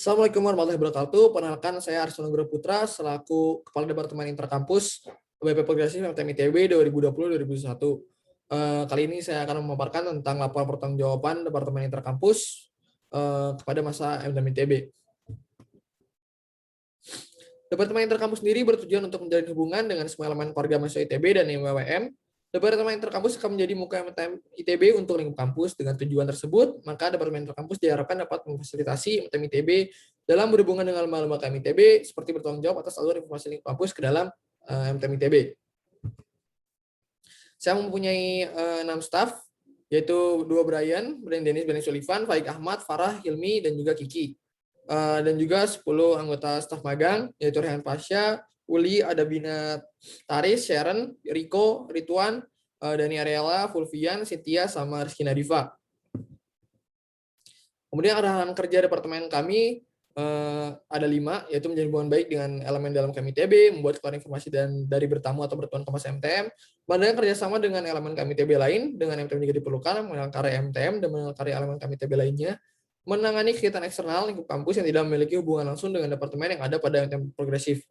Assalamualaikum warahmatullahi wabarakatuh. Perkenalkan, saya Arsul Nugroho Putra selaku Kepala Departemen Interkampus BP Progresif MTM ITB 2020-2021. Kali ini saya akan memaparkan tentang laporan pertanggungjawaban Departemen Interkampus kepada masa MTM ITB. Departemen Interkampus sendiri bertujuan untuk menjalin hubungan dengan semua elemen keluarga mahasiswa ITB dan IMWM. Departemen Interkampus akan menjadi muka MTM ITB untuk lingkup kampus. Dengan tujuan tersebut, maka Departemen Interkampus diharapkan dapat memfasilitasi MTM ITB dalam berhubungan dengan lembaga ITB seperti bertanggung jawab atas alur informasi lingkup kampus ke dalam MTM ITB. Saya mempunyai 6 staf, yaitu 2 Brian Dennis, Benny Sullivan, Faik Ahmad, Farah, Hilmi, dan juga Kiki. Dan juga 10 anggota staf magang, yaitu Rehan Pasha, Uli, Adabina Taris, Sharon, Riko, Rituan, Dani Ariela, Fulvian, Cynthia, sama Rizky Nadifa. Kemudian arahan kerja departemen kami ada 5, yaitu menjalin hubungan baik dengan elemen dalam KMITB, membuat keluar informasi dari bertamu atau bertuan ke masa MTM, mengadakan kerjasama dengan elemen KMITB lain, dengan MTM juga diperlukan, mengenal karya MTM dan mengenal karya elemen KMITB lainnya, menangani kegiatan eksternal lingkup kampus yang tidak memiliki hubungan langsung dengan departemen yang ada pada MTM progresif.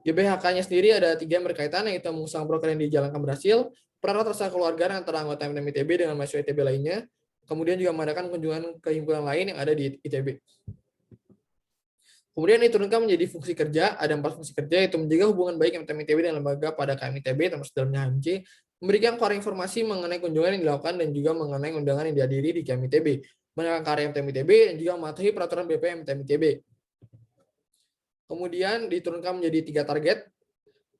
GBHK-nya sendiri ada 3 yang berkaitan, yaitu mengusahakan proker yang dijalankan berhasil, peran rasa keluarga antara anggota MTM ITB dengan mahasiswa ITB lainnya, kemudian juga mengadakan kunjungan ke himpunan lain yang ada di ITB. Kemudian diturunkan menjadi fungsi kerja, ada 4 fungsi kerja, yaitu menjaga hubungan baik MTM ITB dan lembaga pada KMITB, termasuk dalamnya HMJ, memberikan keluar informasi mengenai kunjungan yang dilakukan dan juga mengenai undangan yang dihadiri di KMITB, mengenalkan karya MTM ITB, dan juga mematuhi peraturan BP MTM ITB. Kemudian diturunkan menjadi 3 target.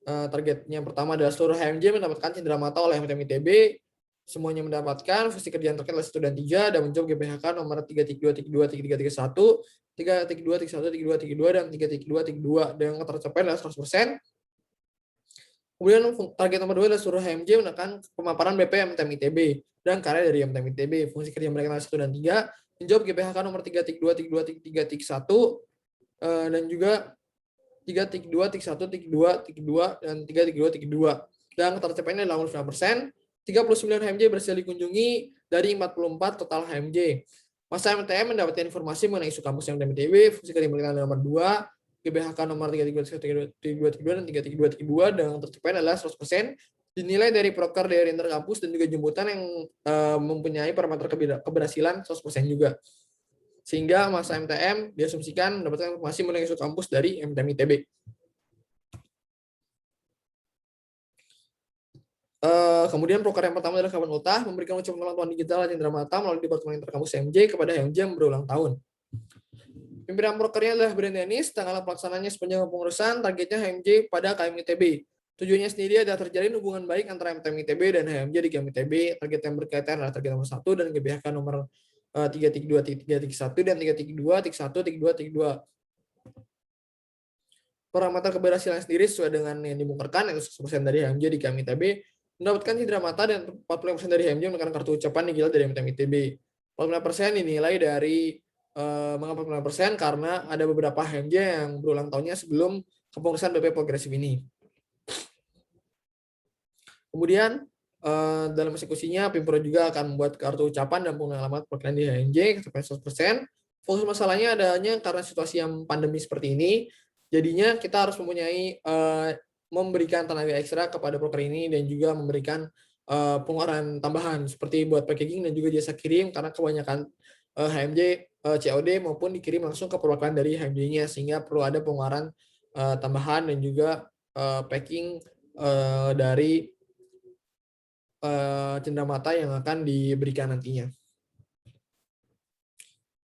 Targetnya yang pertama adalah seluruh HMJ mendapatkan cenderamata oleh MTM ITB, semuanya mendapatkan fungsi kerja yang terkait adalah 1 dan 3, dan menjawab GBHK nomor 3.2.2, 3.3.1, 3.2.1, 3.2.3.2, dan 3.2.3.2, dan yang tercapai adalah 100%. Kemudian target nomor 2 adalah seluruh HMJ menekan pemaparan BP MTM ITB dan karya dari MTM ITB. Fungsi kerja mereka adalah 1 dan 3, menjawab GBHK nomor 3.2.3.2, dan juga 3.2.1, 3.2, dan 3.2.3.2. Dan tercapainya adalah 9%. 39 HMJ berhasil dikunjungi dari 44 total HMJ. Masa MTM mendapatkan informasi mengenai isu kampus MTM ITB, fungsi kerja mereka nomor 2, GBHK nomor 3.3.3.2 dan 3.3.3.2, dan tercapai adalah 100%. Dinilai dari proker dari interkampus dan juga jemputan yang mempunyai parameter keberhasilan 100% juga. Sehingga masa MTM diasumsikan mendapatkan informasi mengenai isu kampus dari MTM ITB. Kemudian proker yang pertama adalah kawan ultah, memberikan ucapan pengetahuan digital Cendramata melalui Departemen Interkampus MJ kepada HMJ yang berulang tahun. Pimpinan prokernya adalah Brian Dennis, tanggal pelaksananya sepanjang pengurusan, targetnya HMJ pada KMITB. Tujuannya sendiri adalah terjalin hubungan baik antara MTM ITB dan HMJ di KMITB. Target yang berkaitan adalah target nomor 1 dan GBHK nomor 3.3.3.1 dan 3.3.2.1, 3.2.3.2. Parameter keberhasilan sendiri sesuai dengan yang dimungkinkan, yaitu 100% dari HMJ di KMITB mendapatkan cendramata dan 45% dari HMJ mendapatkan kartu ucapan digital dari MTM ITB. 45% dinilai dari mengapa 45% karena ada beberapa HMJ yang berulang tahunnya sebelum kepengurusan BP progresif ini. Kemudian dalam eksekusinya, Pimpro juga akan membuat kartu ucapan dan pengalaman perkenalan di HMJ sampai 100%. Fokus masalahnya adanya karena situasi yang pandemi seperti ini, jadinya kita harus mempunyai memberikan tenaga ekstra kepada proker ini dan juga memberikan pengeluaran tambahan seperti buat packaging dan juga jasa kirim, karena kebanyakan HMJ COD maupun dikirim langsung ke perwakilan dari HMJ-nya, sehingga perlu ada pengeluaran tambahan dan juga packing dari cendramata yang akan diberikan nantinya.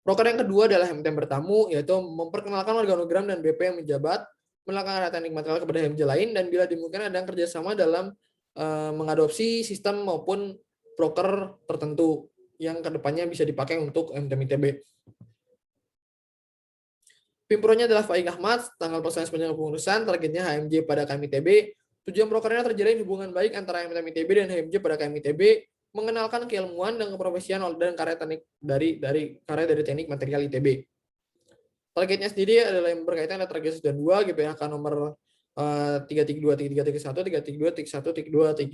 Proker yang kedua adalah MTM bertamu, yaitu memperkenalkan organogram dan BP yang menjabat, melakukan teknik material kepada HMJ lain, dan bila dimungkinkan ada kerjasama dalam mengadopsi sistem maupun proker tertentu yang kedepannya bisa dipakai untuk MTM ITB. Pimpronya adalah Faik Ahmad, tanggal pelaksanaan sepanjang pengurusan, targetnya HMJ pada KMITB. Tujuan prokernya terjalin hubungan baik antara MTM ITB dan HMJ pada KMITB, mengenalkan keilmuan dan keprofesian dan karya teknik dari teknik material ITB. Targetnya sendiri adalah yang berkaitan dengan target 2, GBHK nomor 3.3.2.3.1, 3.3.2.1, 3.2.3.2.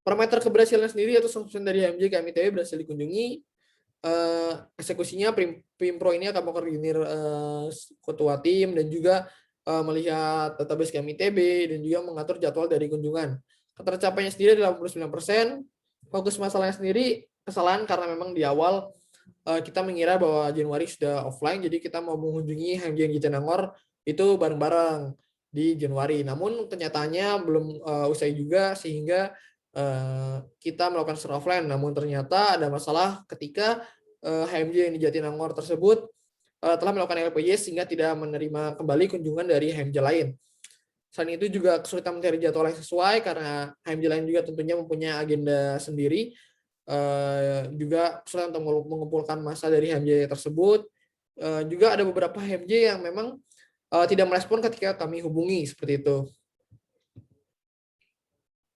Parameter keberhasilan sendiri yaitu 100% dari HMJ KMITB berhasil dikunjungi. eksekusinya Pimpro ini akan mengkoordinir ketua tim dan juga melihat database kami TB dan juga mengatur jadwal dari kunjungan. Tercapainya sendiri adalah 89%. Fokus masalahnya sendiri kesalahan karena memang di awal kita mengira bahwa Januari sudah offline, jadi kita mau mengunjungi HMJ Jatinangor itu bareng-bareng di Januari. Namun kenyataannya belum usai juga sehingga kita melakukan secara offline. Namun ternyata ada masalah ketika HMJ yang di Jatinangor tersebut telah melakukan LPJ sehingga tidak menerima kembali kunjungan dari HMJ lain. Selain itu juga kesulitan mencari jadwal yang sesuai karena HMJ lain juga tentunya mempunyai agenda sendiri. Juga kesulitan untuk mengumpulkan massa dari HMJ tersebut. Juga ada beberapa HMJ yang memang tidak merespon ketika kami hubungi, seperti itu.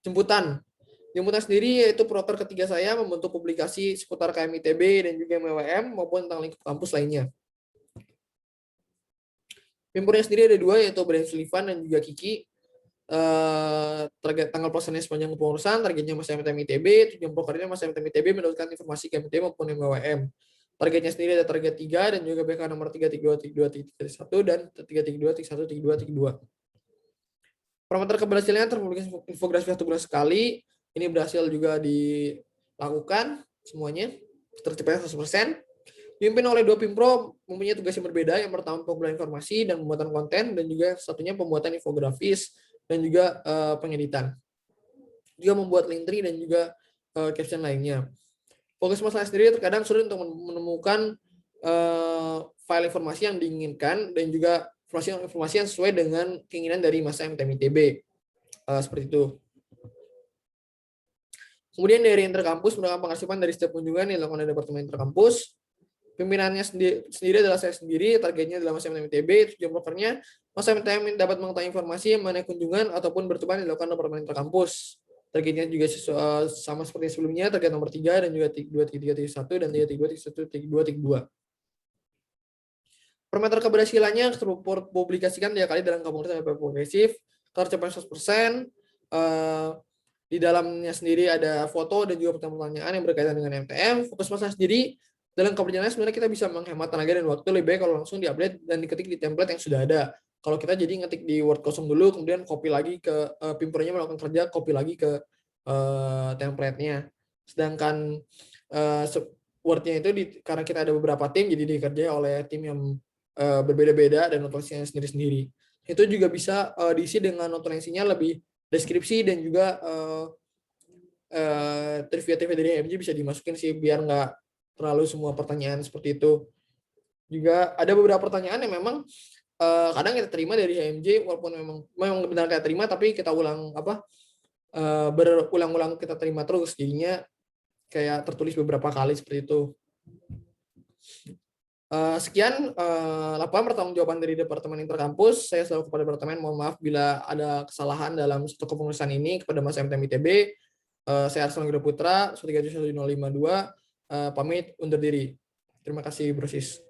Jemputan sendiri yaitu proker ketiga saya membentuk publikasi seputar KMITB dan juga MWM maupun tentang lingkup kampus lainnya. Pimpornya sendiri ada 2, yaitu Brian Sullivan dan juga Kiki. Target tanggal pelaksanaannya sepanjang kepengurusan, targetnya masa MTM ITB, tujuan prokernya masa MTM ITB mendapatkan informasi KMITB maupun MWM. Targetnya sendiri ada target 3 dan juga BK nomor 332.1 dan 332.1.2.2. Parameter keberhasilannya terpublikasi infografis 1 bulan sekali. Ini berhasil juga dilakukan semuanya, tercapai 100%. Dipimpin oleh 2 Pimpro mempunyai tugas yang berbeda. Yang pertama pengumpulan informasi dan pembuatan konten, dan juga satunya pembuatan infografis dan juga pengeditan. Juga membuat link tree dan juga caption lainnya. Fokus masalah sendiri terkadang sulit untuk menemukan file informasi yang diinginkan dan juga informasi yang sesuai dengan keinginan dari masa MTM ITB. Seperti itu. Kemudian dari interkampus mendapatkan pengarsipan dari setiap kunjungan yang dilakukan oleh Departemen Interkampus. Pimpinannya sendiri adalah saya sendiri, targetnya adalah masa MTM ITB, tujuan prokernya masa MTM dapat mengetahui informasi mengenai kunjungan ataupun berteman yang dilakukan Departemen Interkampus. Targetnya juga sama seperti sebelumnya, target nomor 3 dan juga 3.3.1 dan 3.3.1.2.2. Parameter keberhasilannya terpublikasikan 3 kali dalam kepengurusan progresif, tercapai 100%. Di dalamnya sendiri ada foto dan juga pertanyaan yang berkaitan dengan MTM. Fokus masalah sendiri dalam keberjalanan sebenarnya kita bisa menghemat tenaga dan waktu lebih baik kalau langsung diupdate dan diketik di template yang sudah ada. Kalau kita jadi ngetik di Word kosong dulu, kemudian copy lagi ke Pimpronya melakukan kerja, copy lagi ke template-nya. Sedangkan Word-nya itu karena kita ada beberapa tim, jadi dikerjain oleh tim yang berbeda-beda dan notulensinya sendiri-sendiri. Itu juga bisa diisi dengan notulensinya lebih deskripsi dan juga trivia-trivia dari HMJ bisa dimasukin sih biar nggak terlalu semua pertanyaan seperti itu. Juga ada beberapa pertanyaan yang memang kadang kita terima dari HMJ walaupun memang benar kita terima, tapi kita berulang-ulang kita terima terus, jadinya kayak tertulis beberapa kali seperti itu. Sekian laporan pertanggungjawaban dari Departemen Interkampus. Saya selalu kepada Departemen mohon maaf bila ada kesalahan dalam satu kepengurusan ini kepada masa MTM ITB. Saya Arsan Putra, 13152, pamit undur diri. Terima kasih, Brosis.